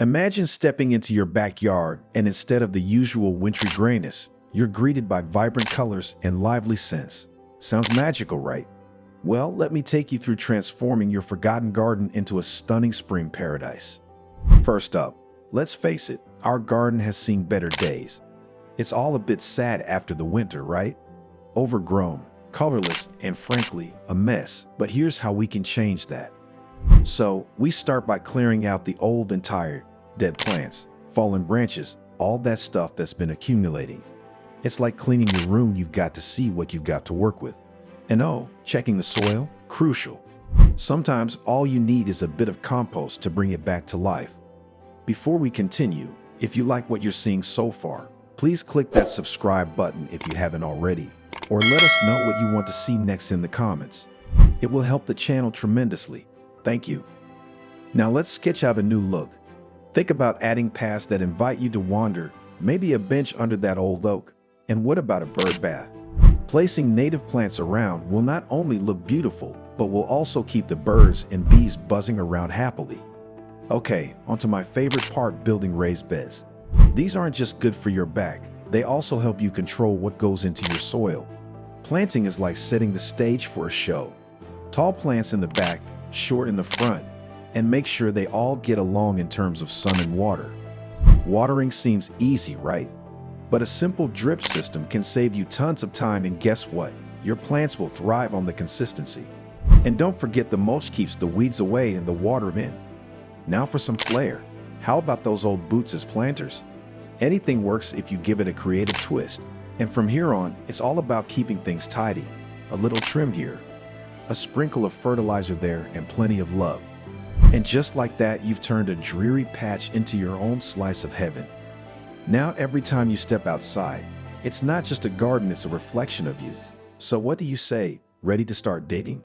Imagine stepping into your backyard and instead of the usual wintry grayness, you're greeted by vibrant colors and lively scents. Sounds magical, right? Well, let me take you through transforming your forgotten garden into a stunning spring paradise. First up, let's face it, our garden has seen better days. It's all a bit sad after the winter, right? Overgrown, colorless, and frankly, a mess. But here's how we can change that. So, we start by clearing out the old and tired, dead plants, fallen branches, all that stuff that's been accumulating. It's like cleaning your room. You've got to see what you've got to work with. And oh, checking the soil, crucial. Sometimes all you need is a bit of compost to bring it back to life. Before we continue, if you like what you're seeing so far, please click that subscribe button if you haven't already, or let us know what you want to see next in the comments. It will help the channel tremendously. Thank you. Now let's sketch out a new look. Think about adding paths that invite you to wander, maybe a bench under that old oak. And what about a bird bath? Placing native plants around will not only look beautiful, but will also keep the birds and bees buzzing around happily. Okay, onto my favorite part, building raised beds. These aren't just good for your back, they also help you control what goes into your soil. Planting is like setting the stage for a show. Tall plants in the back, short in the front, and make sure they all get along in terms of sun and water. Watering seems easy, right? But a simple drip system can save you tons of time, and guess what? Your plants will thrive on the consistency. And don't forget, the mulch keeps the weeds away and the water in. Now for some flair. How about those old boots as planters? Anything works if you give it a creative twist. And from here on, it's all about keeping things tidy. A little trim here, a sprinkle of fertilizer there, and plenty of love. And just like that, you've turned a dreary patch into your own slice of heaven. Now every time you step outside, it's not just a garden, it's a reflection of you. So what do you say? Ready to start dating?